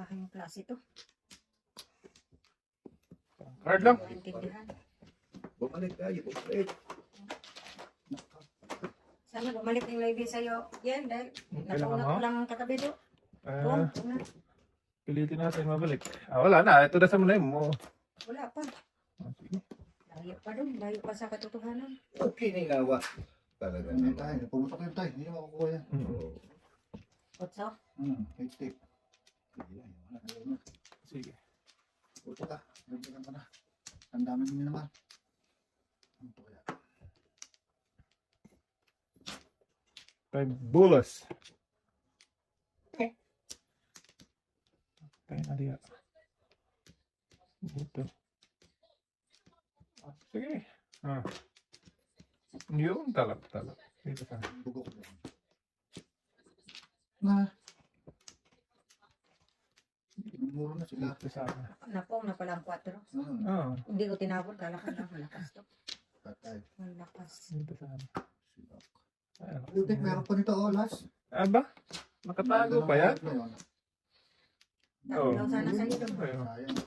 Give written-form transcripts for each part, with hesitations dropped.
aking klase ito. Hard lang. Maintindihan. Bumalik tayo, bumalik. Sana bumalik yung live sa'yo. Yan, dahil Kailangan napunat mo? ko lang ang katabi do. Ah, pilitin natin mabalik. Wala na. Ito na sa muna mo. Wala pa. Sige. Layo pa doon. Layo pa sa katotohanan. Okay na yung nawa. Talaga Hindi naman. tayo, pumunta kayo tayo, hindi naman makukuha yan. Oo. Otso? Hate tape. Hindi yan, wala na yun. Sige. Puto ka, nagdagan ka na. Ang dami nyo naman. Ano to kaya? 5 bulas. Okay, na diya. Ito. Sige. Yun, talap. Dito ka. Bugok mo. Na. Muro na sila. Dito sa akin. Napong na pala ang 4. Oo. Hindi ko tinapon. Kala ka lang. Malakas to. Patay. Malakas. Dito sa akin. Ayun. Putik, meron pa nito, last. Aba? Nakatago pa yan? Oo. Daw sana sa'yo doon. Ayun. Sayang.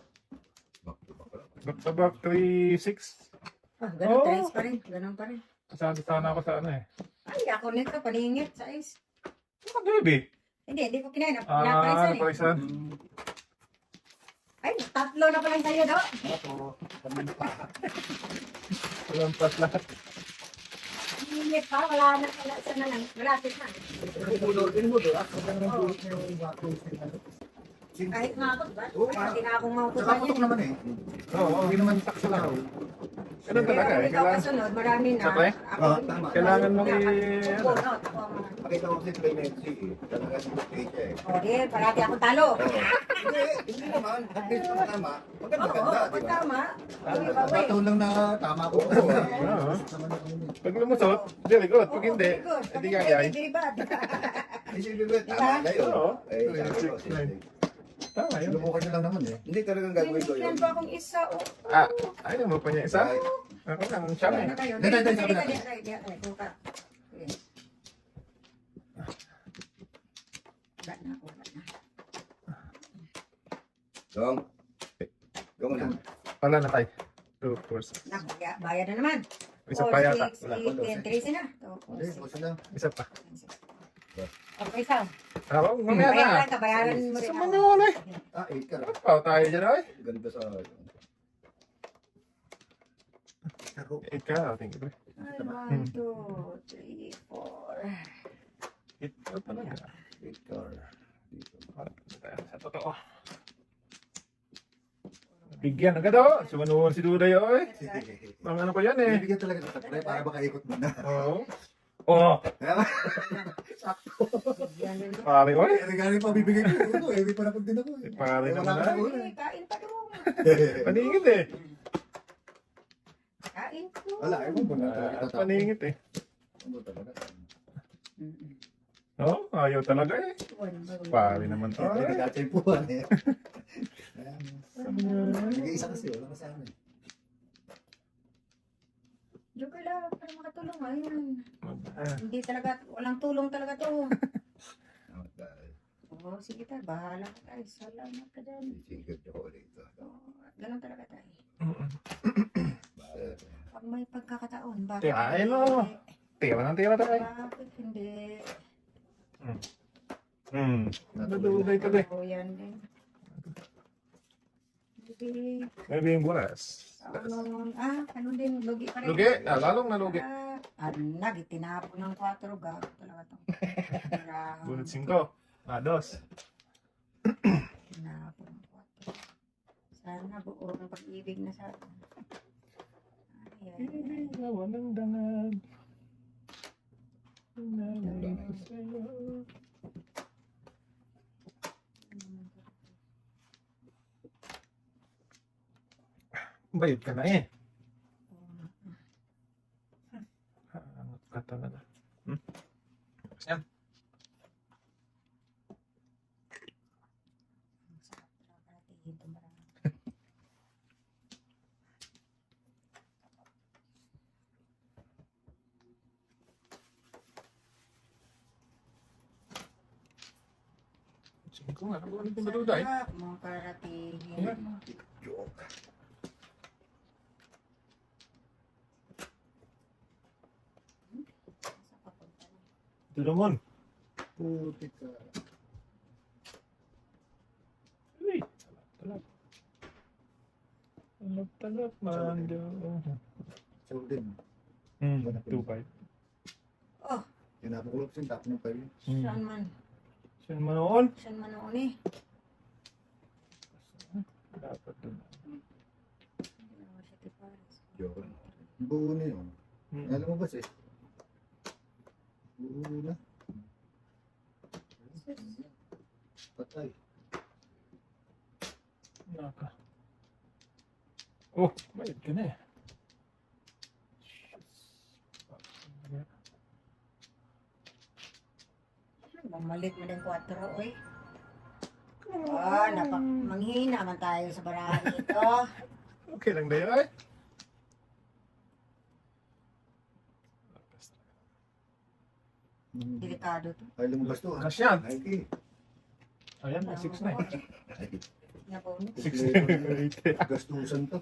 Back to back lang. Back to back 3-6. Ganun, Oo. trace pa rin. Ganun pa rin. Kasama sana ako sa ano eh. Ay, ako nito. Paningit sa ice. Ano baby? Hindi ko kinain. Ah, Napalisan eh. napalisan. Ay, 3 na pala sa'yo daw. Walang pas lahat. Paningit pa. Wala na. Wala na lang. Malapit na. Kahit nga ako, diba? Hindi na akong makukuha Nakaputok niya. naman eh. Oo, hindi naman sakto lang. Ganun talaga eh. Ikaw Kailangan, kasunod, marami na. Sabay? Ako, Tama. Kailangan mo i- Oo, no, ako ang mga- Pakita ko kasi Trey Nancy eh. Talaga si Trey siya eh. Oh, di, parati ako talo. Hindi naman. At least kung tama. Maganda Oo, ganda, pag di ba? tama. Uy, babay. Nagkataon lang na tama ko. Oo. Naman ako yun eh. Pag lumusot, very good. Pag Oo, hindi, very good. hindi Pag kaya. hindi, bad. Hindi, di ba? Tama kayo. Oo. Eh, sabi ko, Six, nine. Tama yun. Sinubukan nyo lang naman eh. Hindi talagang gagawin ko Binigyan yun. pa akong isa. Oh. Ayaw mo pa niya isa? Ako lang, siya Ano eh. kayo? Dito, dito, Dito, dito. dito, dito, dito ka. Sige. Wala na, wala na. Dong. Dong na. Wala na tayo. 2, 4, 6. Naku, bayad na naman. Isa pa yata. 4, Wala 6, pa, 8, 10, 13 na. Hindi, bukas lang. Isa pa. Okay, isa. Ako, mamaya na. Bayaran ka, bayaran mo rin Sa ako. mga wala eh. 8 ka lang. Pao tayo dyan ay. Ganda sa... Ikaw, thank you. Ay, 1, 2, 3, 4. Ito talaga. Victor. Dito. Sa totoo. Bigyan agad ako. Sumanuhan si Duday ako eh. Mga ano ko yan eh. Bibigyan talaga sa pre para makaikot mo na. Oo. Oh, Yan din. pare ko eh. Regalo pa bibigyan ko. Ito, hindi pa napag din ako eh. Pare Wala naman ka na. ulo Ay, kain pa doon. Paningit eh. Kain po. Wala, ewan mo na. Paningit eh. Ano talaga? Oo, ayaw talaga eh. Pare naman to. Ay, nagkatsimpuan eh. Bigay isa kasi, wala kasama eh. Diyo ka lang, para makatulong. Ayun. Hindi talaga, walang tulong talaga to. Oo, sige tayo, bahala ka tayo. Salamat ka dyan. Sisigad ako dito. Ganun talaga tayo. Bakit? Pag may pagkakataon, bakit Ay, no. Tira ng tira tayo. Bakit hindi? Naduday ka eh. Oo, yan din. Hindi. Maybe yung buras. Ano din, lugi pa rin. Lugi, lalong nalugi. Anak, itinapon ng 4, gago talaga to. Bunot 5. Dos. Tinapon ng 4. Sana buo ng pag-ibig na sa atin. Ay, ay, ay. Walang dangag. Nanalig ko sa'yo. Bayad ka na eh. Hangat ka talaga. Yan. Kung nga, nabuulit yung baduday. Sarap mo karatingin. Ayan. Joke. Saan papunta na? Ito naman. Putik ka. Uy, talap. Talap, mando. So din. 2-5. Oh, Tinapakulap sin tapos ng payo. saan man? Saan man noon? Saan man noon eh? Dapat doon. University Paris. Joke. Buo na yun. Mm. Alam mo ba siya? Buo na. Patay. Naka. Oh, bayad ka na eh. Bumalik mo ng 4, oy. Manghina man tayo sa barahan nito. Okay lang na yun. Delikado to. Ay, lumabas to. Cash yan. Ay, okay. Ayan, 6 na eh. Nabunot. 6 na. Gastusan to.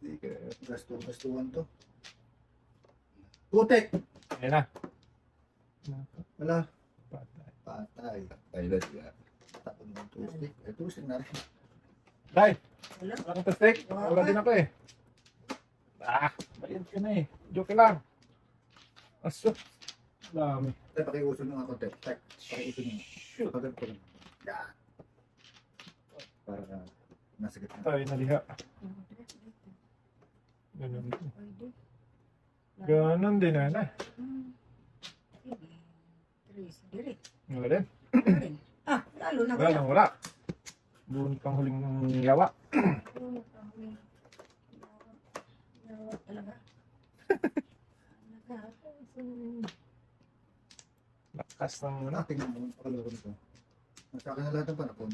Hindi ka. Gastuan to. Putik! Ayan na. Wala. Patay. Patay. Ay, let's go. Tapon ng putik. Ay, tusin na rin. Dai, Wala. wala kang tastek. Wala din ako eh. Bayad ka na eh. Joke lang. Aso. Dami. Tay, pakiuso nyo nga konti. Tay, pakiuso nyo. Shoot. Pagal ko lang. Yan. Para nasa gitna. Tayo naliha. Ganun. Pwede. Ganun din na. Sige. Trace. Dili. Wala din. Dili. Lalo na Wala lang, wala. Doon pang huling yawa. Lalo na kami. Yawa talaga. Lakas ng ano. Tingnan mo, pakalaro nito. Nasa akin na lahat ng panapon.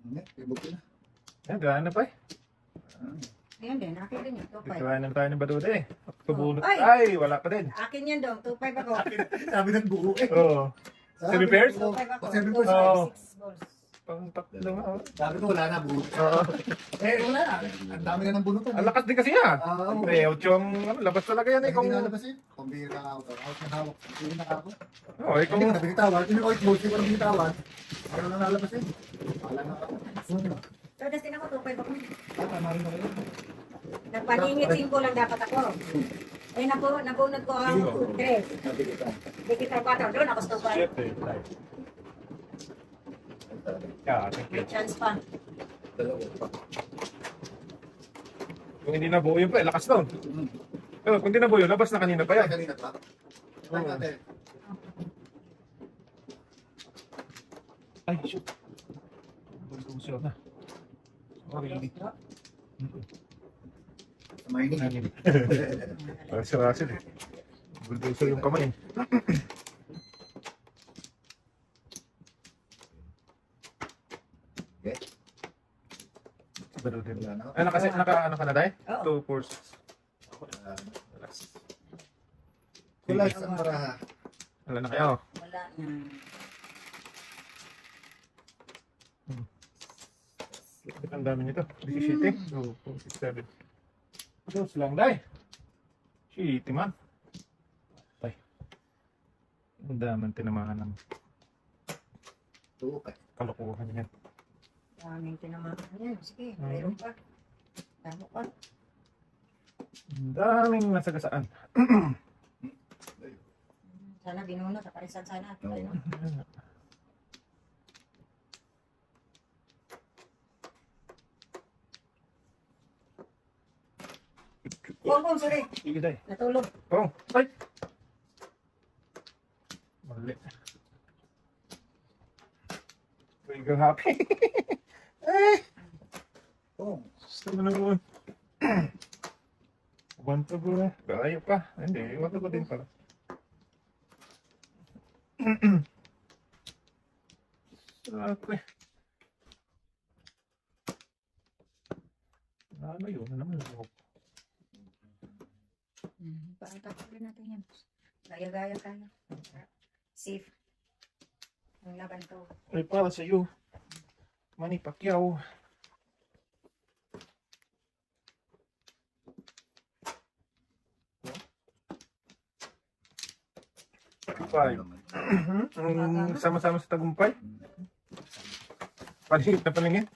Hindi, ibog ko na. Yan, gano'n na pa eh. Ayan din. Akin din yun. 2.5. Nagkawain na tayo ng badude eh. Pabunot. Ay! Ay, wala pa din. Akin yan dong. 2.5 ako. Sabi ng buo eh. Oo. Seven pairs? 2.5 ako. Seven 2, pairs. 5, Oo. 6 balls. Pang tatlo nga. oh. Sabi ko wala na buo. Oo. Wala na. Ang dami na ng bunutan. Ang lakas din kasi yan. Oo. Eh, yung ano, labas talaga yan eh. Kung, Hindi nalabas eh. Kung bihira ka ako. Out na hawak. Hindi na ako. oh, eh, kung, Hindi ko na binitawan. Hindi ko i-close. Hindi ko na binitawan. Pero na nalabas eh. Wala na ako. So, das din ako. 2.5 ako. Tama rin ako yun. Nagpaningit 5 lang dapat ako. Eh, nabunod ko ang 3. Sabi kita. Hindi kita 4. Doon ako sa 2.5. shit eh. Yeah, thank you. May chance pa. Dalawa pa. Kung hindi nabuo yun pa, eh, lakas doon. Pero kung hindi nabuo yun, labas na kanina pa Kaya yan. kanina pa. Try natin. Ay, shoot. Bulduso na. Sorry. Mining. Nanin. Parang si Russell eh. Bulduso yung kamay. Okay. Pero din. Wala na. Ano kasi, ano ka na tayo? Oo. 2, 4, 6. Relax. Kulay sa maraha. Wala na kayo. Wala na. Ang dami nito. 17. 2, 4, 6, 7. Diyos lang, day. Shitty man. Ay. Ang daming tinamahan ng Tukay. kalokohan yan. Daming tinamaan yan. Sige, mayroon pa. Damo pa. Ang daming nasagasaan. Sana binunot. Kaparisan sana. Oo. Bong, sorry. Sige, day. Natulog. Oh, ay! Mali. Wiggle happy. Oh. Gusto mo naman. Wanto ko na. Kaya pa. Hindi, wanto ko din pala. Okay. Ano yun? Ano naman? Paatapin natin yan. Gaya-gaya tayo. Safe. Ang laban ko. Ay, para sa iyo. Manny Pacquiao. Five. Ang sama-sama sa tagumpay. Palingit na palingit.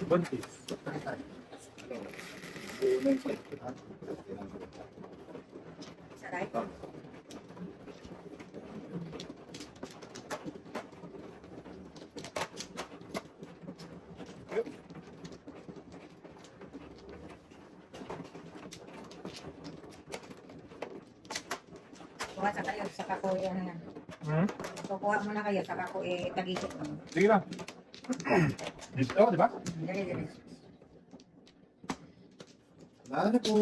Buntis. Saray. Kuha sa kayo, saka ko yan nga. Hmm? Kukuha muna kayo, saka ko tagisip mo. Sige lang. Dito, di ba? Dali, dali. Ano po?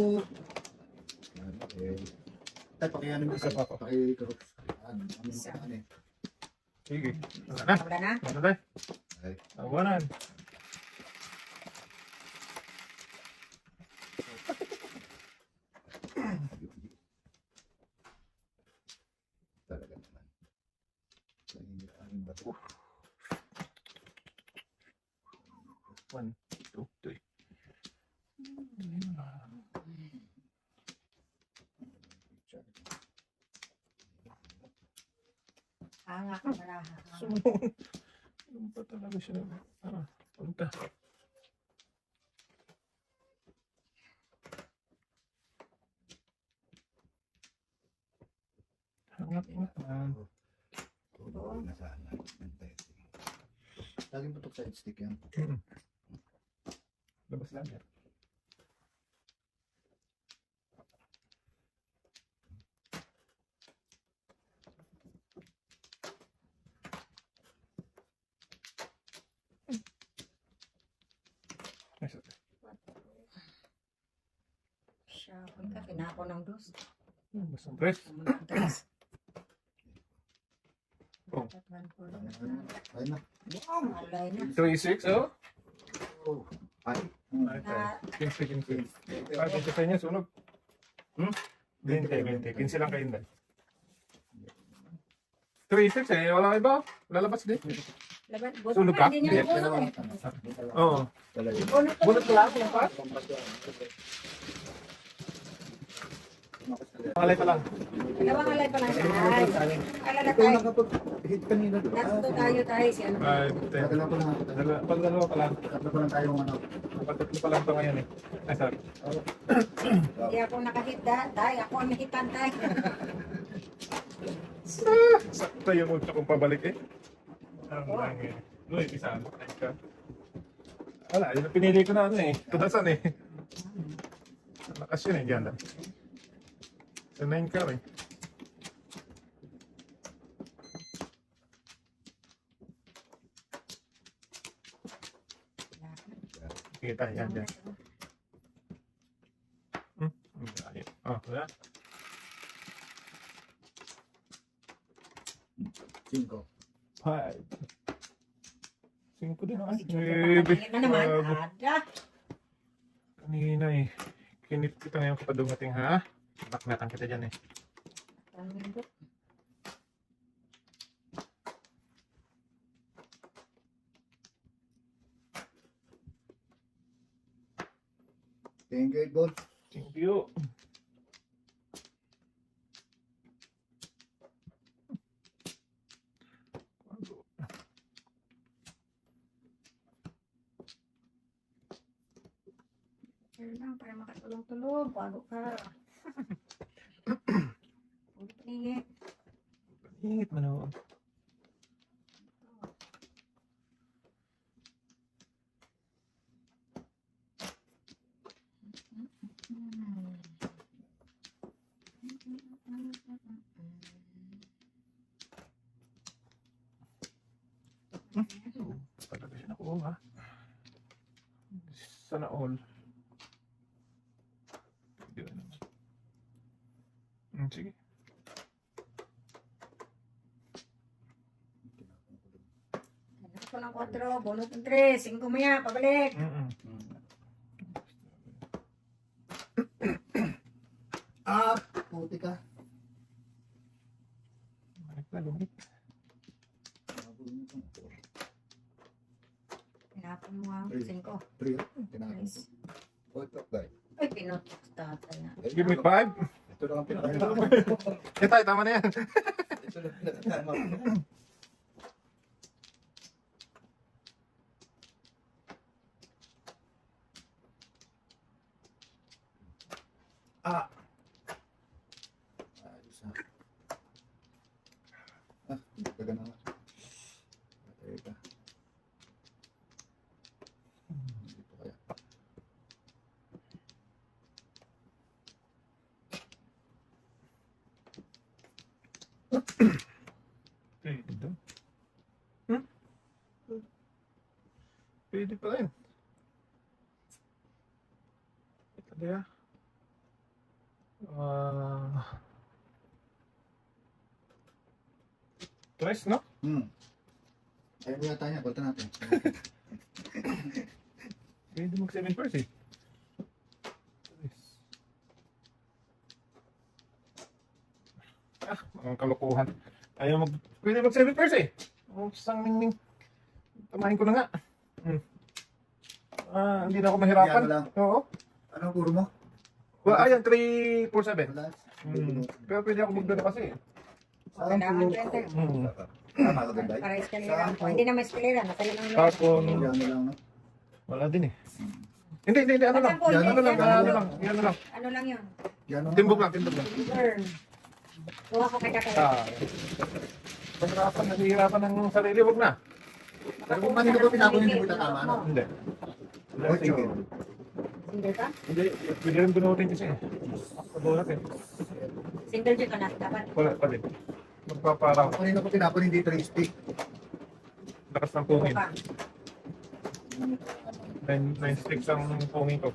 Tay, pakiyanin mo Isa pa po. Pakikurot. Ano eh. Sige. Wala na. Wala na? Wala na. Ay. Awanan. Talaga naman. Ang bato. 1, 2, 3. Hanga ka para. Ano pa talaga siya? Punta. Hangat mo. Oo. Na sana. Laging putok sa stick yan. Labas lang yan. Nice. Siya, kung ka, kinako ng dos. Basta press. Ang tres. Oh. Ay na. Alay na. 3-6, oh. Oh. Ay. Ah, 15. Pagkita sa inyo, sunog. 20. 15 lang kayo din. 3-6 eh, wala iba. Lalabas din. laban. Sunog ka? Hindi niya Hindi. ulo eh. Oo. Talaga. Bunot lang, pa. Malay pa lang. Dalawang alay pa lang siya. Ay, ala na Ito tayo. nakapag-hit kanina. Natsuto tayo si ano. 5, 10. Tatlo pa lang. Pag dalawa pa lang. Tatlo pa lang tayo ano. Pag tatlo pa lang ito ngayon eh. Ay, sorry. Hindi ako nakahit dahil ako ang nahitan tayo. Sakto yung ultra kong pabalik eh. Ang langit. Luy, isa. Wala, yun ang pinili ko na ano eh. Tudasan eh. Lakas yun eh, dyan lang. Sa 9 ka eh. Kita, yan, yan. Oh, wala. 5. 5. 5 din naman. Pangit na naman. Ada. Kanina eh. Kinit kita ngayon kapag dumating ha. Baknatan kita dyan eh. Thank you, Idol. Thank you. Kaya lang, para makatulong-tulong. Bago ka. Huwag paningit. Ingit man ako. Talaga siya nakuha. Sana all. Hindi ko naman. Sige. Anak ko ng 4, bunot ng 3, 5 maya, pabalik. Ah, puti ka. Balik na, lumit. Pinapon mo nga. Singko. 3. Tinapon ko. Nice. What up, guy? Ay, pinutok tatay na. Give me 5. Ito lang ang pinakatama. Yan tayo, tama na yan. Ito lang pinakatama. Ah. Ayos na. Ah, taga na nga. Patay ka. Dito kaya. Pwede daw. Pwede pa rin. Ito kaya. Tres, no? Ayaw mo yata niya, balta natin. Pwede mag 7 first eh. Tres. Ang kalokohan. Ayaw mag... Pwede mag 7 first eh. Ang isang ningning. Tamahin ko na nga. Hindi na ako mahirapan. Yan lang. Oo. Ano puro mo? Well, ayan, 3, 4, 7. Wala. Pero pwede ako magdala kasi. Okay na ang kwento. Tama ka, guy? Para eskalera. Hindi na may eskalera. Masaya lang yun. Tapon, Yan na lang, no? wala din eh. Hindi, ano lang. Matangkol, Ano lang, yan, ano lang. Yan lang. Ano lang yun? Yan na lang. Timbog lang. Burn. Kuha ko kay tatay. Nahihirapan ng sarili, wag na. Pero kung kanino ko pinapon, hindi mo itatama, no? Hindi. Ocho. Single ka? Hindi, pwede rin bunutin kasi. Pabunot eh. Single dyan ka na. Dapat. Wala pa din. Magpaparaw. Kung kanino ko pinapon, hindi 3 stick. Lakas ng pungin. Pa. 9 sticks ang pungin ko.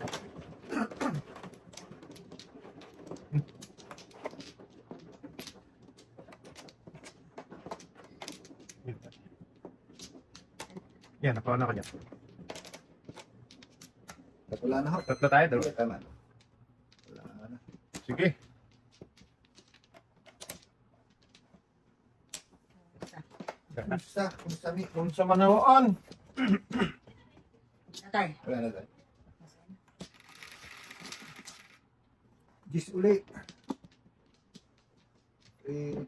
Yan, nakuha na ko dyan. Wala na ako. Tatlo tayo, dalawa. Tama. Wala na. Sige. Kumusta? Kumusta, Mi? Kung sa manoon. Tatay. Wala na, guy. Gis uli. 3.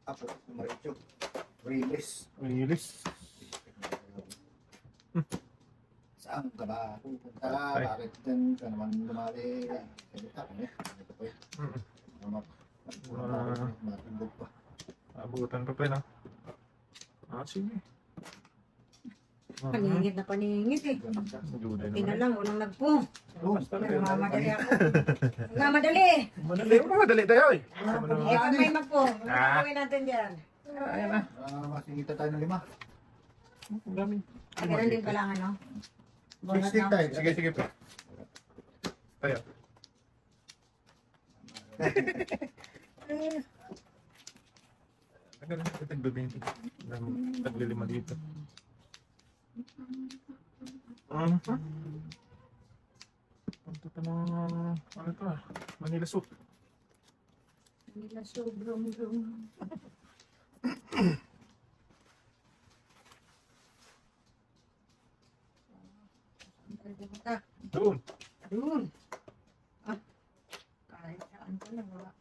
Apo, maritso. Release. Release. Saan ka ba pupunta? Ay. Bakit dyan ka naman lumali? Salita ko niya. Ito po yun. Matindog pa. Abutan pa pa yun, sige. Paningit na paningit eh. Ganun siya. Maduday Hindi na naman. lang. Walang nagpo. Basta rin. Nagmamadali ako. Nagmamadali. Madali. Madali tayo eh. Eh, pag may magpo. Ano gagawin natin dyan? Ayan na. Masingita tayo ng 5. Ang dami. Ah, ganun din pala ano? 6 stick tayo. Sige, sige pa. Tayo. Tagal na ito, tagbe-20. Taglilima dito. Punta pa ng, ano ito Manila soup. Hindi na sobrang drum. Doon. Doon. Ah. Kahit saan ko na wala.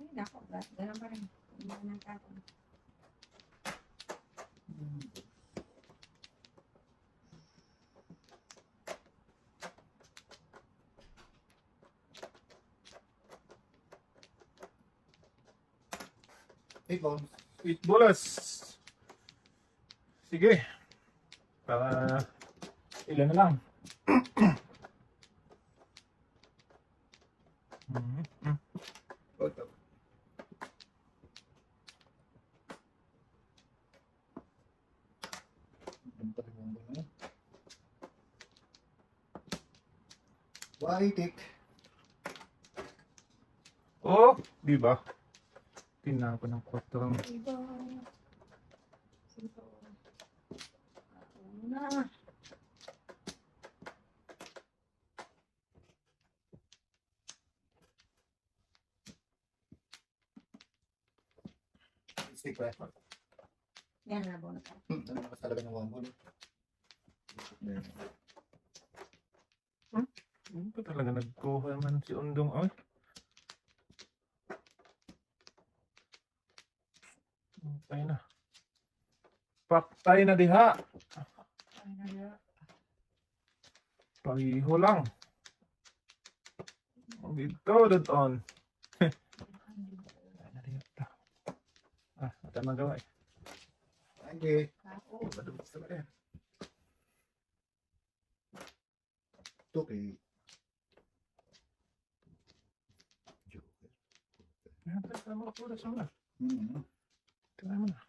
Ay, nako. Ganun pa rin. Hindi na nang tapon. Bones. 8 bolas. Sige. Para ilan na lang. What up? Waitik. Oh, di ba? Tinako ng 4. Iba. Sito. Una. stick pa. Yan na, bonus. Talaga talaga ng wambol. Hindi pa talaga nagkuha man si Undong. Ay. Patay na. Patay na diha. Patay na diha. Pahiho lang. Dito, doon. Patay na diha. Ito ang magawa eh. Okay. Ako. Madubos talaga yan. Okay. Yan, tayo mga pulas mo na. Hmm. Try mo na.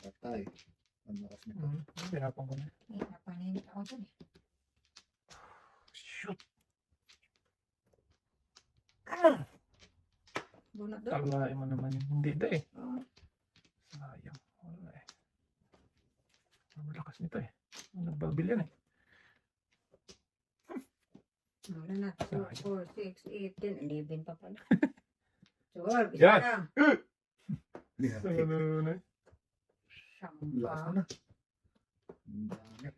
Patay. Ang lakas nito. Hirapan ko na. May napaninit ako dyan eh. Shoot! Bunot doon. Talain mo naman yun. Hindi da eh. Oo. Sayang. Wala eh. Ang malakas nito eh. Nagbabil yan eh. Wala na. 2, 4, 6, 8, 10, 11 pa pala. 12, isa Yan. lang. Ano. Lakas Sampa. mo na.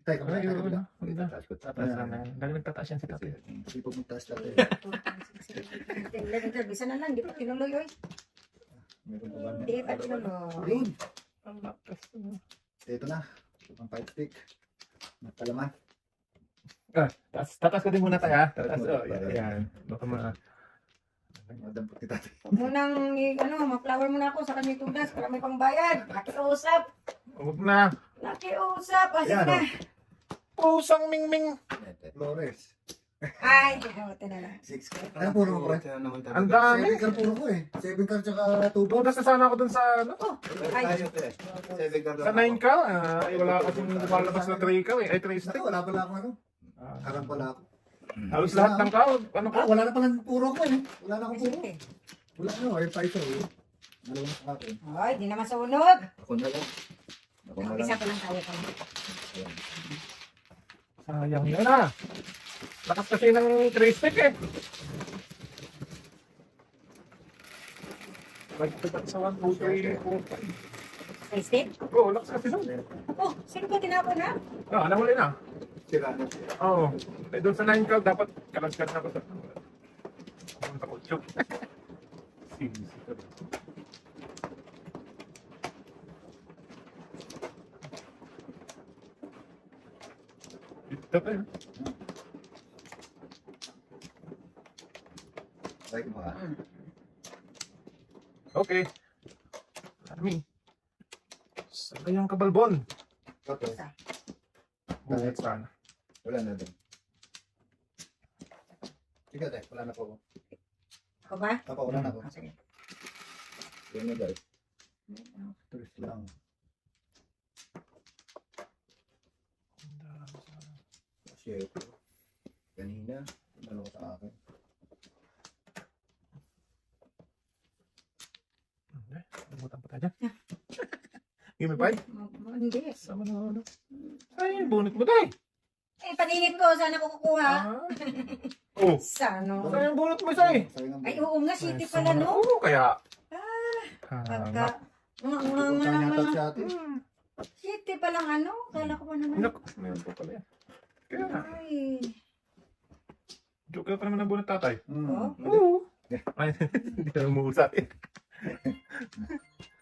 Tay, Ay, kamay yun, na. Hindi. Tataas na yan. Lagi nagtataas yan si tatay. Hindi po magtaas natin. 11, isa na lang. Di pa tinuloy oy. Meron pa ba? Di pa tinuloy. Ayun. Ang lakas. Ito na. Ang pipe stick. Napalaman. Tataas ko din muna tayo ha. Tataas. Oh, yan. Baka Madampot ni tatay. Huwag mo nang, ma-flower mo na ako sa kanyang tugas para may pangbayad. Nakiusap. Huwag na. Nakiusap. Sige Yan, na. Pusang mingming. Flores. Ay, ito na lang. 6 Ano puro mo, pre? Ang dami. 7 car puro ko eh. 7 car tsaka tubo. Butas na sana ako dun sa ano. Ay, Sa 9 ka. Ay, wala kasing lumalabas na 3 ka eh. Ay, 3 stick. Wala pala ako ano. Harang pala ako. Halos lahat ng kao. Ano ka? Wala na palang puro ko eh. Wala na akong puro. sige. Wala ano, ay paiso eh. Dalawa na sa akin. Ay, di naman sunog. Ako na lang. Ako na lang. Isa pa lang tayo pa. Sayang yun ah. Lakas kasi ng 3 stick eh. Nagtagat sa 1, 2, 3, 4, 5. Tasted? Oo, lakas kasi nun. Oh, sino ba tinapon na? Nahuli na. Sira na. Oo. Eh, doon sa 9 ka, dapat kalaskat na ako sa... Pumunta ko. Shoot. Sisi ka rin. Ito pa yun. Like mo ah. Okay. Army. Sayang kabalbon. Okay. Buhat sana. Wala na din. Sige tayo, wala na po ako. Ako ba? Ako, wala na ako. Oh, sige. Yan na guys. Tulis lang. Share ko. Kanina, ano sa akin. Hindi. Butan pa tayo dyan. Give me 5. Hindi. Sama na ano. Ay, bunit mo tayo. Eh, paninit ko. Saan ako kukuha? Oh. Sano? Sayang bunot mo isa eh. Ay, oo nga. City pala, no? Oo, kaya. Pagka... Pupunta niya sa atin. City pa lang ano? Kala ko pa naman. Naku, meron pa pala yan. Kaya na. Ay. Joke na pa naman ang bunot tatay. Oh. Oo. Ay, hindi na umuusap eh.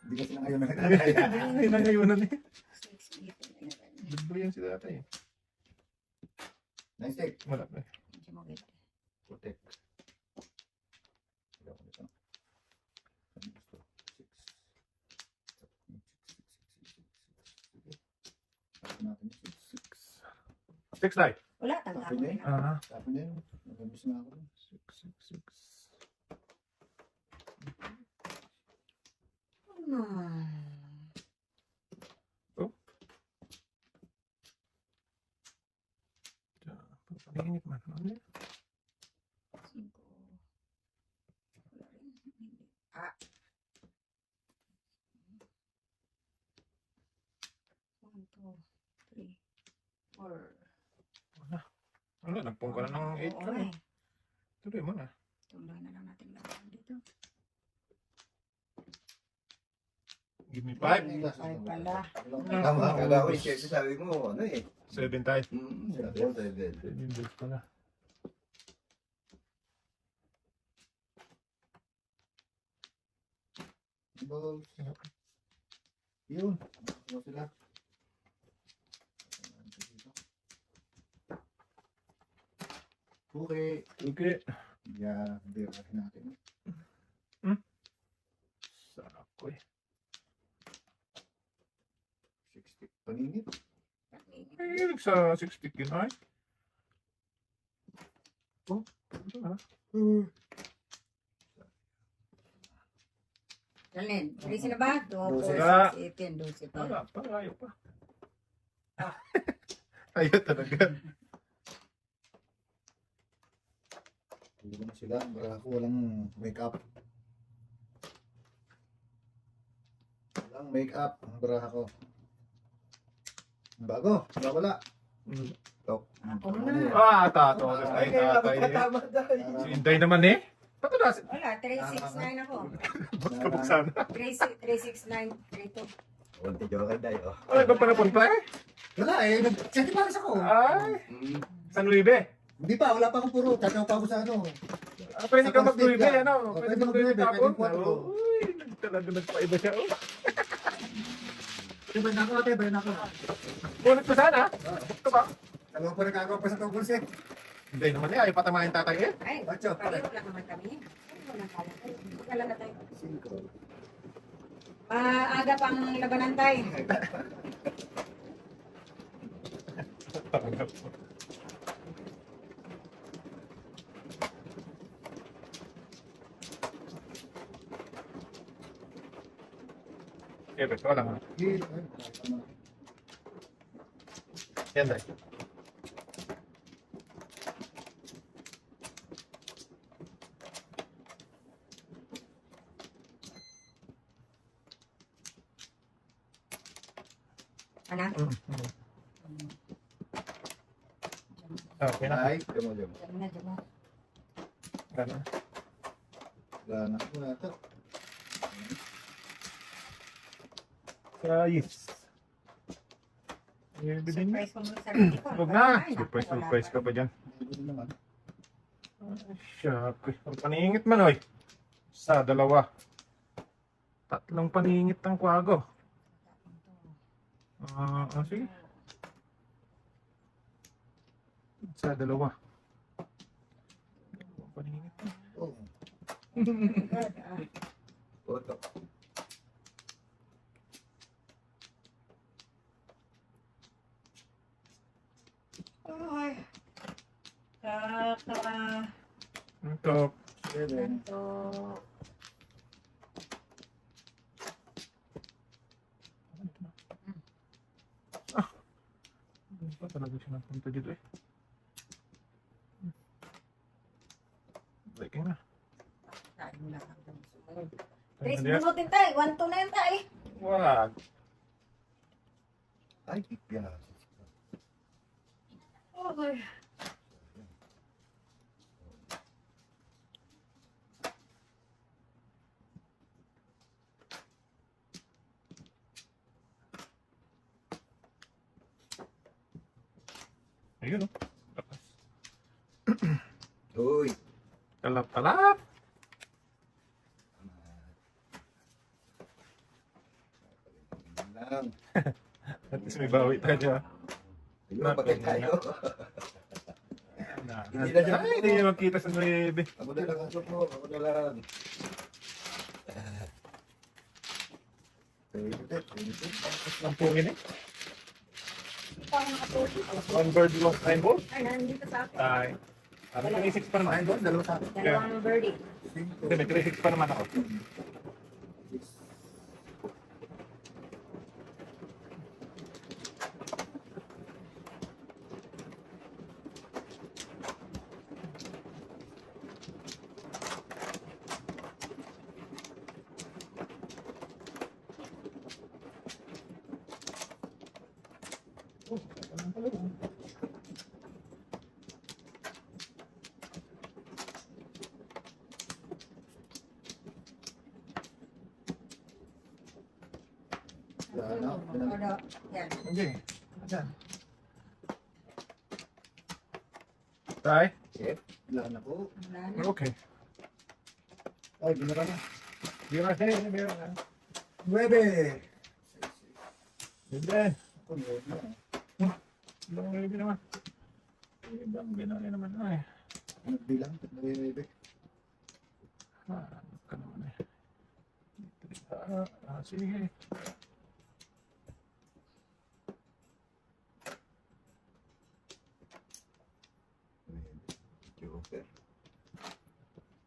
Hindi kasi na ngayon na nagtatay. Ay, nangayunan eh. 6, 8, 11. Libre yan si tatay eh. Nice take. Wala pa eh. Medyo maganda. Protect. Wala ko dito. Ano gusto? 6. Tapos natin 6. 6 die. Wala, tanda ko na. Tapos na yun. Nag-miss na ako. 6, 6, 6. Pag-init man. Ano yun? 5. Wala rin. Ah. 1, 2, 3, 4. Ano? nagpong ka na ng 8 Oo, ka eh. eh. Tuloy mo na. Tuloy na lang natin laban dito. Give me 5. Ay pala. Tama, kala ko yung chef, sabi mo, ano eh. 7 tayo. Sabi mo, 7. 7 bills pala. Balls. Yun. Ano sila? Okay. Okay. Yeah, birahin natin. Sarap ko eh. 60 paningit. Ay, sa 60 kinay. Oh, ito na. Dalhin, tuloy sila ba? 2, 12. 4, 6, 8, 10, 12 pa. Wala, parang ayaw pa. Ayaw talaga. Hindi na sila. Para ako walang make-up. Walang make-up. Ang baraha ko. Bago. Wala. Mm. Ako na. Ah, tato. Ay, tatay eh. Tama dahil. Si Inday naman eh. Pato na. Wala, 369 ako. Ba't kabog sana? 369, 32. Kunti joke tayo. Ay, ba pa napunta eh? Wala eh. Nag-check pares ako. Ay, San Luibe. Hindi pa. Wala pa akong puro. Tataw pa ako sa ano. Ah, pwede ka mag-Luibe, Sa ano? Oh, Pwede pwede mag-Luibe mag-Luibe, tapon. pwede po. Uy, talaga nagpaiba siya. Oh. Iba na ako ate. Iba na ako. Ulit ko sana. Ito ba? Dalawang pa nagkakaw pa sa tungkol siya. Hindi naman eh. Ayaw patamahin tatay eh. Ay, Ocho. pareho lang naman kami. Pareho lang kala tayo. Kala na tayo. 5. Maaga pang labanan tayo. Okay, bet. Wala nga. Yan dahil. Ano? Okay na. Ay, demo. Diyan na, diyan na. Ganun. Wala na. Wala to. Ayos. Bilhin mo. Surprise ko muna sa sarili ko. Huwag na. Ay, naku, Surprise wala ka pa dyan. Hindi naman. Syempre. Ang paningit man oy. Sa dalawa. Tatlong paningit ng kwago. Sige. Sa dalawa. Dalawang paningit. Oh. God, ah. Photo. Ay. Kaka. Ito. 7. Ganto. Ano ba talaga siya nagpunta dito eh? Breaking na. Tayo na hanggang sumunod. Tayo 3 na diyan. minutin tayo. 1-2 na yun tayo. Wag. Ay, yan. Okay. Ayun oh. Uy. Kalap-kalap. Lang. At least may bawi tayo. Ayun, bakit tayo? Na. Hindi na siya. Ay, hindi niya makita sa 9. Ako na lang ang suko. Ako na lang. Lampungin eh. Pang nakatulog. One bird lost 9 balls. Ay, nandito sa akin. Ay. Ano 36 pa naman? Ay, doon. Dalawa sa akin. Dalawang birdie. Hindi, may 36 pa naman ako. Ano? Yan. Okay. Ayan. Tay? Wala na po. Wala na. Okay. Ay, binara na. Bira na, bira na. 9. Hindi. Ako, 9. Ibang baby naman. Ibang binali naman. Ay. Nagbilang, 9. Ano ka naman eh. Sige. Joker.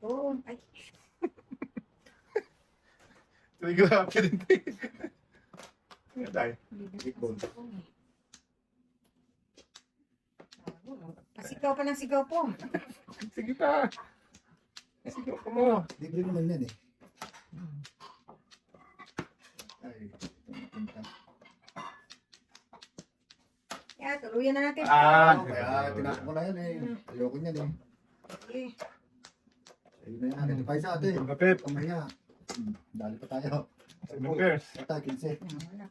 Oh, ay. Telegraph ka din tayo. Nga tayo. Ipon. Pasigaw pa ng sigaw po. Sige pa. Sige pa mo. Libre naman yan eh. Ay, pumunta. Kaya tuluyan na natin. Kaya tinakbo ko na yan eh. Ayoko niyan eh. Okay. Ayun na yan natin. Ipay sa atin. Kapit. Pamaya. Dali pa tayo. 7 pairs. Ata, 15. Wala.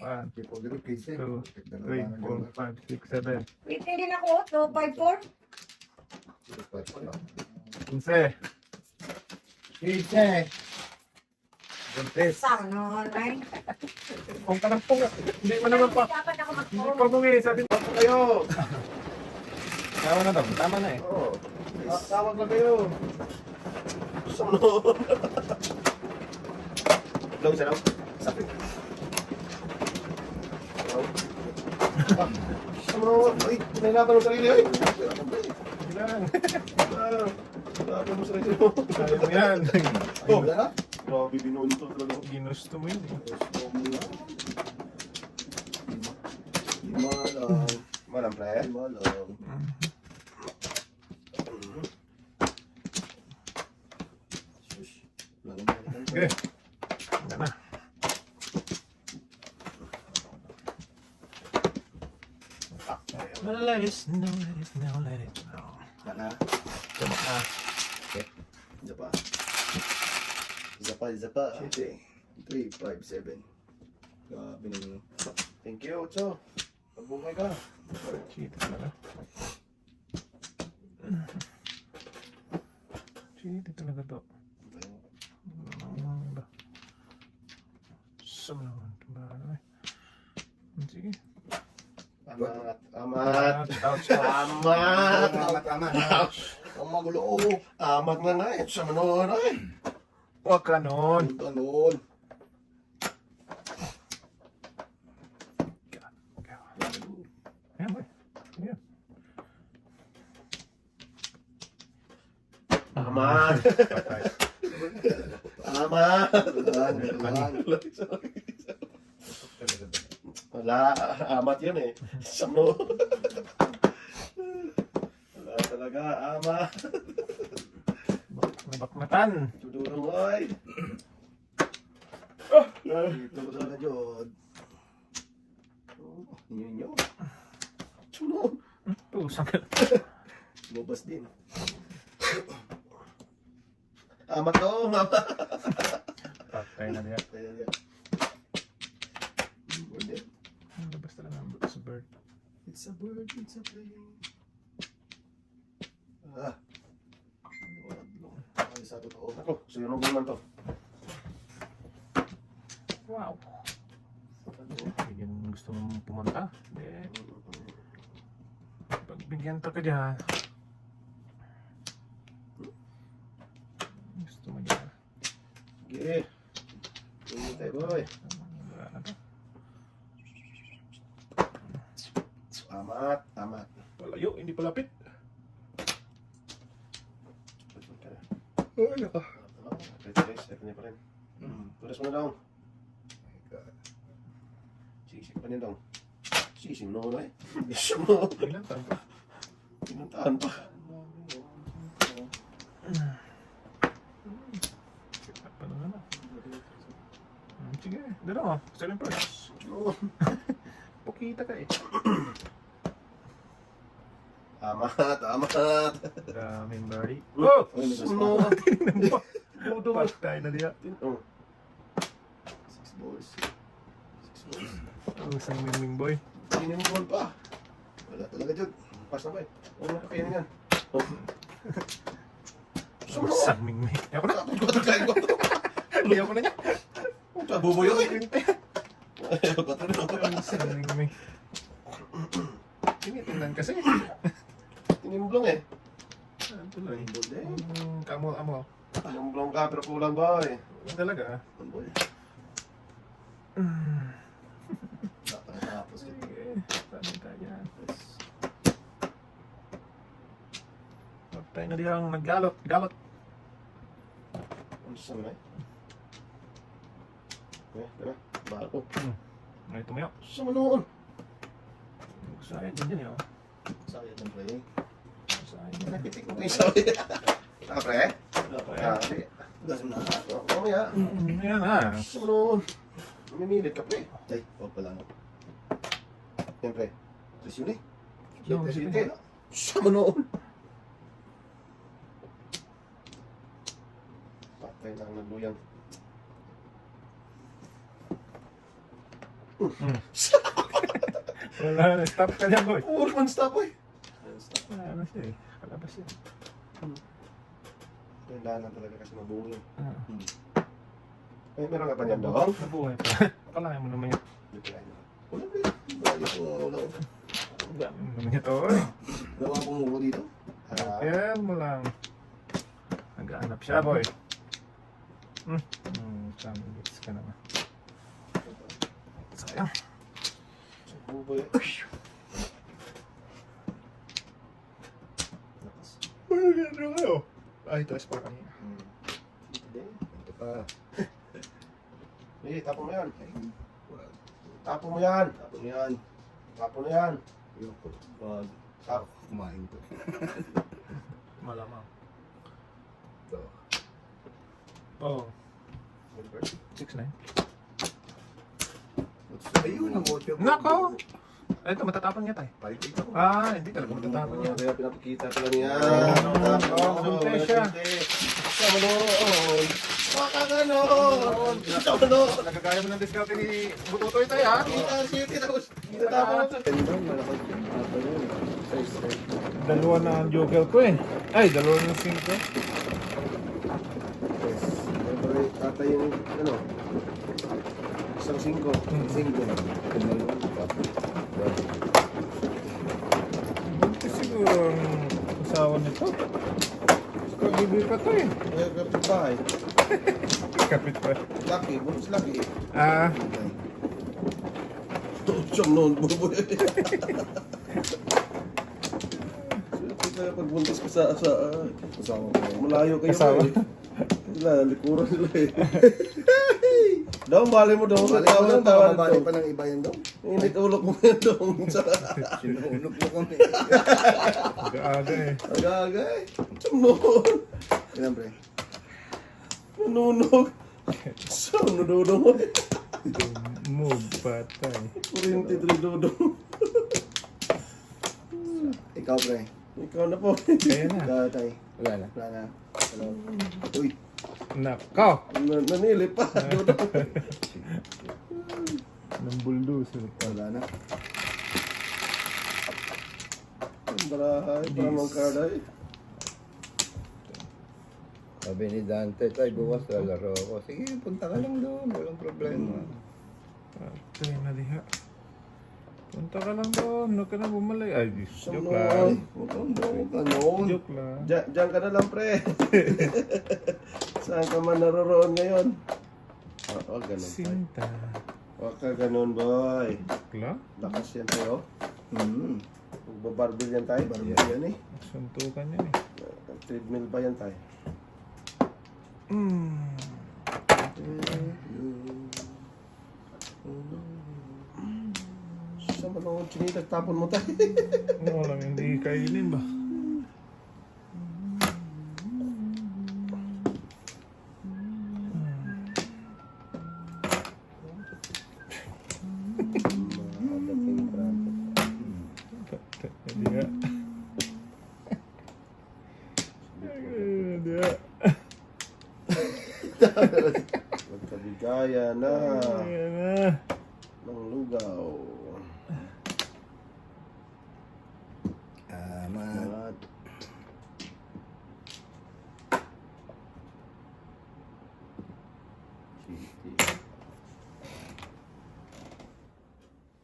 1, Tipo, dito 15. 2, 3, 4, 5, 6, 7. Wait, hindi na ako. 254. 15. 15. Buntis. Sana, ay. Kung ka ng punga. Hindi mo naman pa. Dapat ako Hindi mag-phone. pa bumi. Sabi pa kayo. Tama na to. Tama na eh. Oo. Tawag na kayo. Sumunod. Long sa lang. Sakit. Sumunod. Ay, nahirapan mo sarili. Ay, Ilan? nahirapan mo sarili mo. Kaya mo yan. Oh, wala na? Grabe, binuli to talaga. Ginusto mo yun. Malang. Malang, pre. Malang. Okay. Yan na. Let it snow, let it snow, let it snow. Wala. Tama na. Isa pa. Isa pa, isa pa. 3, 5, 7. Grabe naman. Thank you, Ocho. Pagbuhay ka. Cheat talaga. Cheat talaga to. Sama naman. Sige. Amat. Amat. Ouch. Amat. Amat. Ang magulo. Amat nga nga. Ito sa manon. Ay. Huwag ka nun. Ganon. Ayan boy. Ayan. Amat. Patay. Amat. Wala. Amat yun eh. Samno. Wala talaga. Amat. Nabakmatan. Tuduro mo ay. Dito ko talaga yun. Ninyo. Sunod. Pusang ka. Lumabas din. Amat to. Amat. Patay na niya. Labas talaga ang sa bird. It's a bird, it's a plane. Ah. Ay, sa totoo. Ako, sunog naman to. Wow. Bigyan gusto mong pumunta. Hindi. Pagbigyan to ka dyan. Gusto mo dyan. Sige. Tingin tayo, boy. Wala na to. Amat, amat. Palayo, hindi palapit. Ay, naka. Guys, ito niya pa rin. Tulas mo na daw. Sisig pa niya daw. Sisig mo na eh. Sisig mo. Ilan taon pa? Pinuntahan pa. Pa na naman. Sige, dala mo. Selling price. Pukita ka eh. Amat, amat. Daming birdie. Oh! Ay, Suno! nagkasama. Patay na diya. Oh. 6 balls. Ang isang miming boy. Sinimol pa. Wala talaga dyan. Pass na ba eh. Huwag na kakainin yan. Oh. Ang isang miming. Ayoko na. Tapos ko kataglayin ko. Ayoko na niya. Bubuyo eh. Ayaw ko talaga. Ang isang miming. Tinitingnan kasi. Tinimblong eh. Ano tuloy? Tinimblong eh. Kamo. Tinimblong ka pero kulang ba eh. Ano talaga? Ano ba eh. Tapos ito. Sige. Saan tayo yan? Huwag tayo na diyang naggalot. Galot. Ano sa mga eh? Eh, tara. Bahal ko. Ay, tumayo. Sa manoon. Sayang din yan, oh. Sayang ng play. Sayang. Nakitik mo kayo sabi. Ah, pre? Dapat Ah, yan. pre. Gasim na. Mamaya. Ayan na. Sa manoon. Mamimilit ka, pre. Ay, huwag pala. Siyempre. Tapos yun eh. Yung Siyempre. Sa manoon. Patay na ang nagluyang. Wala na. Stop ka dyan, boy. Puro man stop eh. Stop. Wala na siya eh. Kalabas yan. Kailangan talaga kasi mabuo yun. Ah. Eh, meron ka pa niyan daw? Nabuhay pa. Kalahin mo naman yun. Wala ba yun? Wala ko. Wala ko. Ang dami mo naman ito, eh. Gawa kong mubo dito. Kaya mo lang. Nag-aanap siya, boy. Tamang bits ka naman. Sayang. Mubo yun. Ano gano'n kayo? Ay, ito is for kanina. Hindi. Ito pa. Eh, tapon mo yan. Tapon mo yan. Tapon mo yan. Tapon mo yan. Ayoko. Wag. Tap. Kumain ko. Malamang. Ito. Oh. 6-9. Ayun ang otyo. Nako! Ito, matatapon niya tayo. Palikita ko. Hindi talaga matatapon niya. Kaya pinapakita ko lang yan. Bunte siya. Sa manoon. Baka ganon. Sa manoon. Nagkagaya mo ng discount ni Bututoy tayo, ha? Kita city tapos. Kita tapon. Dalawa na ang joker ko eh. Ay, dalawa na 5. Siyempre, tatay yung ano. Isang 5. Bunti siguro ang asawa nito. Kagibi pa to eh. Kaya kapit bahay. Kapit pa. Lucky. Buntis lucky. Siyam noon. Bubuhay. Kaya pag buntis ka sa Kasama ko. malayo kayo Kasama? eh. Sila, likuran sila eh. Daw, bali mo daw sa Bali tao ko ng lang, tawa baka nito. pa ng iba yan daw. Init ulok mo yan daw. Sinuunok mo kami. Aga eh. Aga-aga eh. Siyam noon. Ilan pre? Nanunog. Siyam nudodong mo eh. Move patay. 43 dodong. Ikaw pre. Ikaw na po. Kaya na. Tatay. Wala na. Wala na. Hello. Uy. Nako! Nanilip pa. Dodong. Nang bulldozer pa. Wala na. Barahay. Paramang karday. Sabi ni Dante, tay, bukas lalaro ako. Sige, punta ka lang doon. Walang problema. Patay na diha. Punta ka lang doon. Huwag ka na bumalik. Ay, Siyam joke noon. lang. Ano? Joke lang. Diyan ka na lang, pre. Saan ka man naroroon ngayon? Oo, ganun. Sinta. Huwag ka ganun, boy. Kla? Lakas yan tayo. Magbabarbil yan tayo. Barbil Yeah. yan eh. Suntukan yan eh. Treadmill pa yan tayo. Sa manood, sinitag tapon mo tayo. Walang hindi kainin ba? Dating prato. Hindi nga. Hindi nga. Magkabigaya na. Ayan na. ng lugaw. Amat. At City.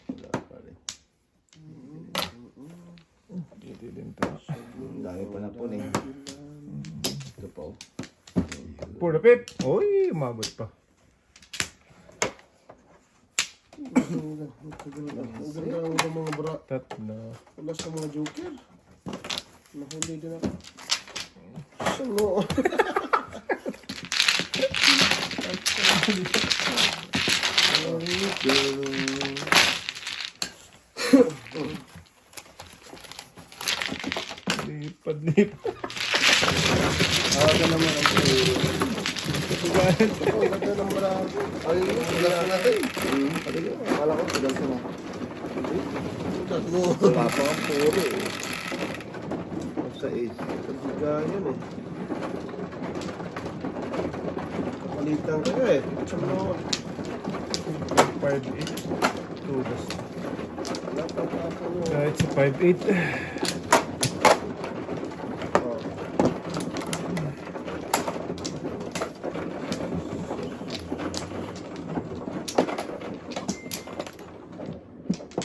Wala pa rin. Hindi din to. Ang dami pa na po eh. Ito pa oh. For the pip. Uy, umabot pa. Ang ganda ng mga bra. Tatlo. Wala sa mga joker. Nahuli din ako. Salo. Lipad. Aga naman ang ang ganda ng bra. Ay, wala na natin. Akala ko, tigal ko na. Tatlo. Papa ang puro eh. Sa is. Ganyan eh. Kapalitan ka eh. Sa mga 5'8". Tudas. wala pa ako. Kahit sa 5'8". Oh.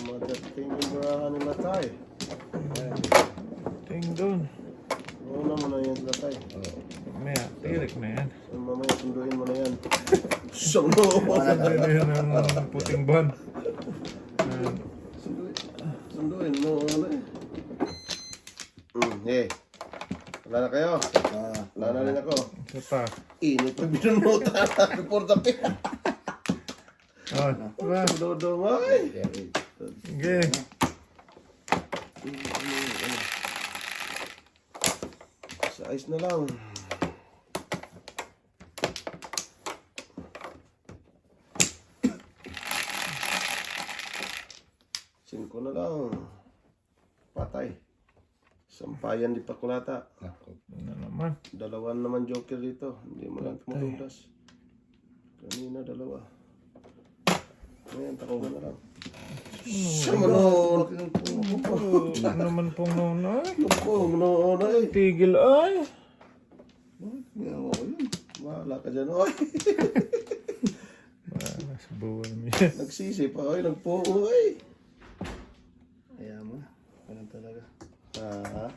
Madating yung burahan nila tayo. Ting doon. Una mo na yan sila tayo. Maya, tirik na yan. So, mamaya sunduin mo na yan. Solo! Sabi na yan ang puting buwan. Sunduin mo ano eh. Hey. Wala na kayo. Wala na rin ako. Isa pa. Init na binunuta. Before the pay. Oh, diba? Dodo mo ay. Sige. Sa ice na lang. Singko na lang. Patay. Sampayan di Pakulata. Ano naman? Dalawan naman joker dito. Hindi mo lang tumutudas. Kanina dalawa. Ngayon, tako na lang. Sumunod! Ano naman pong noon ay? Sumunod ay! Tigil ay. Ginawa ko yun. Wala ka dyan, oy! Nasa buwan mo yan. Nagsisi pa, oy! Nagpuo, oy! Kaya mo na. Ganun talaga. Ah.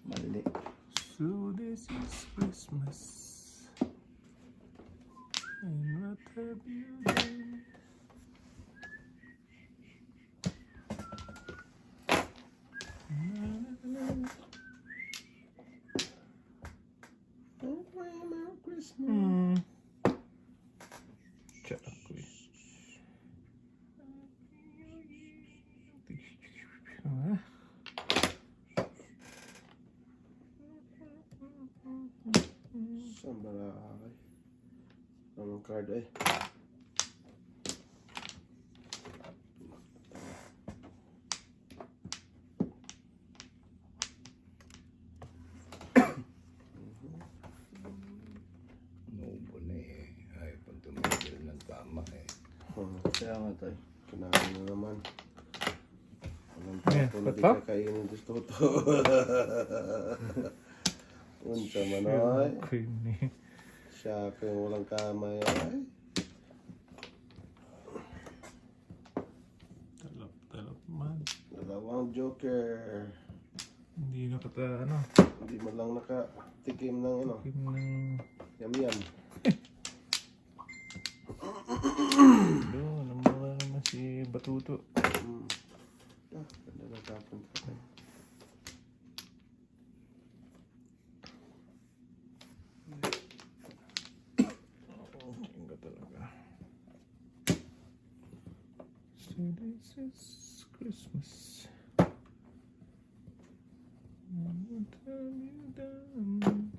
Malili. So this is Christmas. And what have you done? Oh, Merry Christmas. Chocolate. Saan ba nakakay? Anong card ay? Nubo na eh. Ay, pag tumigil ng tama eh. Kaya nga tayo. Kinain na naman. Walang Yeah, tapo na di pa? kakainin gusto ko to. Unsa man ay. Creamy. Siya ko yung walang kamay ay. Talap man. Dalawang joker. Hindi nakata ano. Hindi man lang nakatikim ng ano. Kim ng Yam-yam. doon. Namura naman si Batuto. Ganda na tapon ka tayo. Tingga talaga. So this is Christmas. And what have you done?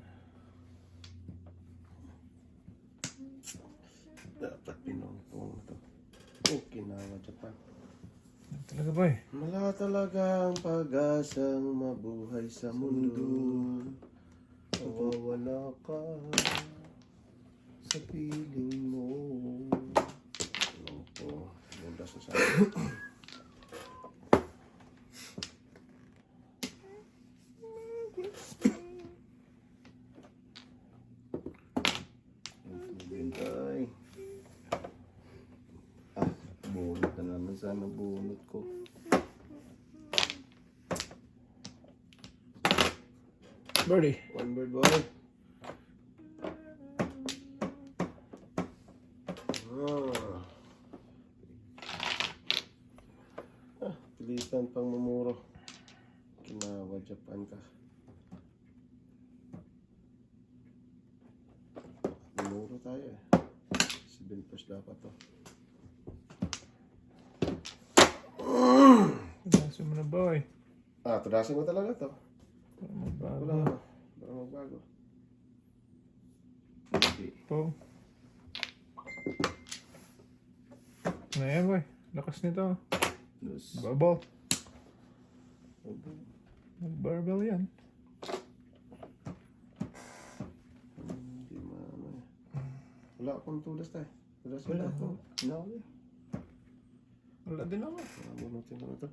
Dapat pinongpong na to. Okinawa, Japan. Ano talaga ba eh? Wala talagang pag-asang mabuhay sa mundo. Mawawala ka sa piling mo. Opo, bundas na sa akin. Bintay. Bunot na naman sana bunot ko. Birdie. One bird boy. Pilitan pang mamuro. Kinawa Japan ka. Mamuro tayo eh. 7 plus dapat to. Tudasin mo na, boy. Tudasin mo talaga to. Magbago. Wala na. Para magbago. Po. Ano yan, boy? Lakas nito. Barbell. Barbell yan. Hindi maano eh. Wala akong tulas tayo. Wala ako. No. Wala din ako. Bunutin ko na to.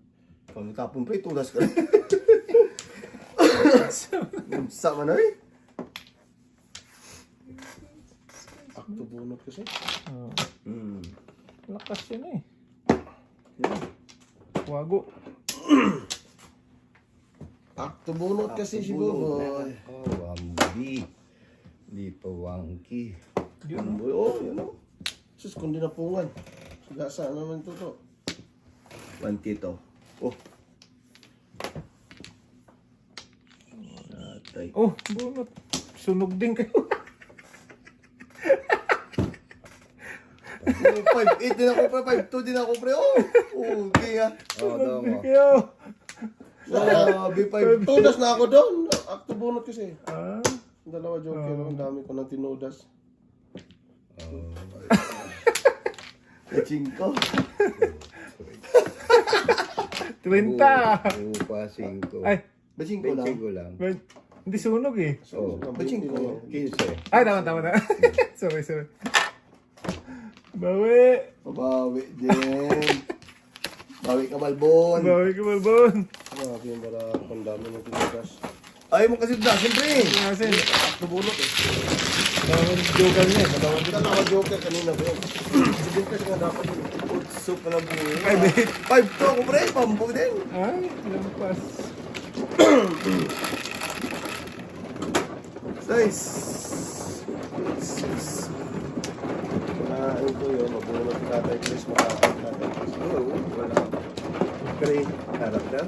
Kung tapon pa, itulas ka. Sama na eh. Akto bunot kasi. Oh, Hmm. lakas yan eh. Yan. Wago. Akto bunot kasi si Buboy. Oh, wambi. Hindi pa wangki. Yun. Buboy, oh, yan o. Sus, kung di napungan. Sigasa naman ito to. Wangki to. Oh. Atay. Oh, bunot. Sunog din kayo. 5-8 din ako pre, 5-2 din ako pre. Oh, okay ha. Oh, daw mo. Kayo. Sabi 5 tudas na ako doon. Akto bunot kasi. Ah, Ang dalawa joker, ang dami ko nang tinudas. Oh. Kaching ko. 30. Upa 5. Ay, Baching ko lang. Beching ko lang. hindi sunog eh. Oh. Baching ko. 15. Ay, tama. sorry. Bawi. Mabawi din. Bawi ka Malbon. Bawi ka, Malbon. Grabe yung barak. Ang dami ng tinudas. Ayaw mo kasi da, siyempre. Kasi, Akto bunot eh. dalawang joker niya eh. Dalawang Dalawa joker kanina bro. Sige kasi nga dapat yun. Utso pala buhay. 5 to ako pre. Pambo din. Ay, lampas. Nice. Ano ko yun, mabunot ka tayo Chris, makakot ka tayo Chris. Oo, wala. Three. Harap na?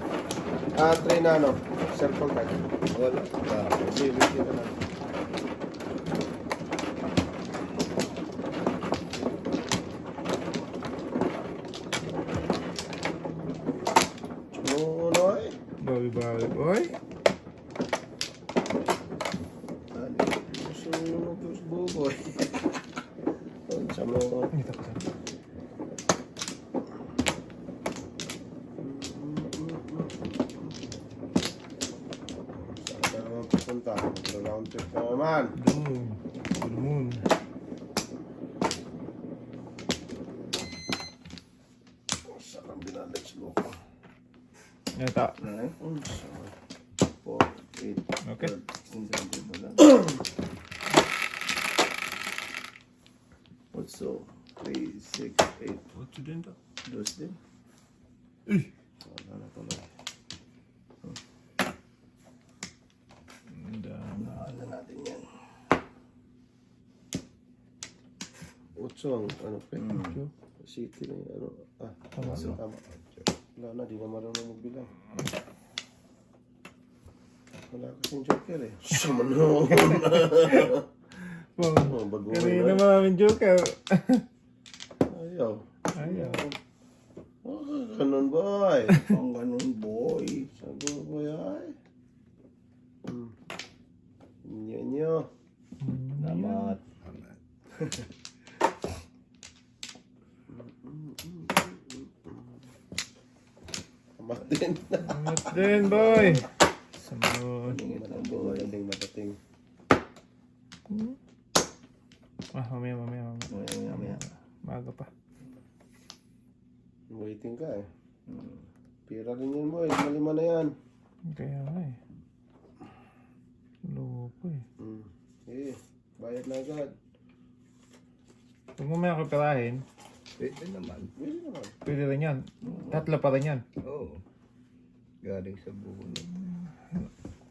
Try na ano, cellphone card. Wala. Sige, video ka na. Chunoy. Bawi, boy. Sunog yung buboy. Sama ko. Dito ko sa. Saan ka naman pupunta? Round trip ka naman. Doon. Full moon. Saan ang binalits mo ko? Yata. 9, 4, 8, Okay. 12, 13, 8, 3, 6, 8. What's din to? Dos din. Eh. Wala na tuloy. Wala natin yan. 8 ang ano pa? City na yung ano. Tama. Tama. Wala na, di na marunong magbilang. Wala kasing joker eh. Sumanon. Wow. Baguhin Kanina na. maraming joker. Ayaw. Ayaw. Ganun boy. Ang ganun, boy. Sago boy ay. Nyo. Tamat. Amat din. Amat din, boy. Sunod. Matating, matating. Mamaya. Mamaya. Maaga pa. Waiting ka eh. Pira rin yan boy. Malima na yan. Kaya nga eh. Loko eh. Eh, bayad na agad. Pag mamaya ko pirahin, Pwede naman. Pwede naman. pwede rin yan. Tatlo pa rin yan. Oo. Galing sa bunot.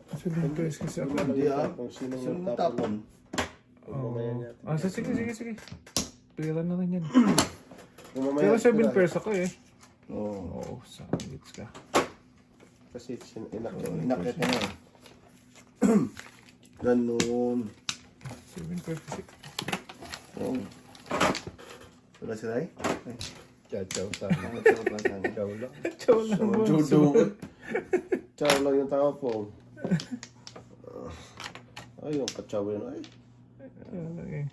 Kasi dito is kasi ako. Hindi kung sino Sino yung tapon? Oo. Sige. Pira na rin yan. Kung mamaya Pero 7 pira. pairs ako eh. Oo. Oo, sangits ka. Kasi inakit. Inakit na yun. Ganun. 7 pairs kasi. Oo. Wala si Ray? Chow sana. Chow lang. Chow lang Sama po. judo. Chow lang yung tao po. Ay, yung kachaw yun. Ay. Okay.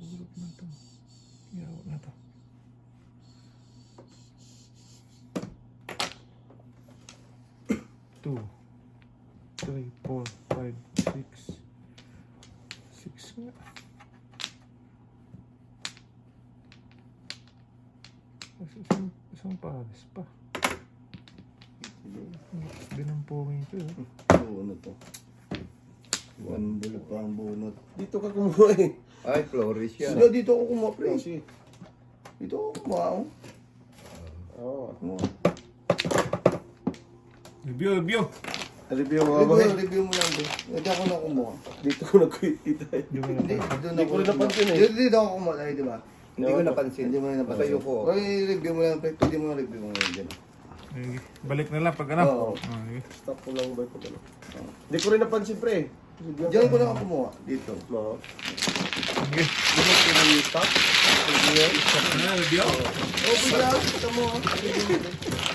Urok na to. Yaw na to. Two, 3, 4, 5, 6. 6 nga. Kasi isang pares pa. Lakas din ang pongin ko eh. Bunot to. One bullet pa ang bunot. Dito ka kumuha eh. Ay, Flores yan. Sino dito ako kumuha, pre? Kasi. Dito ako kumuha, oh. Oo. Kumuha. Review! Review mo ba? Review mo lang, bro. Hindi ako na kumuha. Dito ko nagkita eh. Hindi, Hindi ko rin napansin eh. Dito ako kumuha, tayo, di ba? Hindi ko napansin. Hindi mo na napansin. Matayo ko. Oy, review mo lang, pre. Pwede mo review mo lang dyan. Sige. Balik na lang pag ano. Oo. Okay. Stop ko lang ba ito? Hindi ko rin napansin pre. Diyan ko lang ako kumuha. Dito. No. Sige. Di mo pinag-stop? Ano, review? Oh, bigla. Ito mo, ah.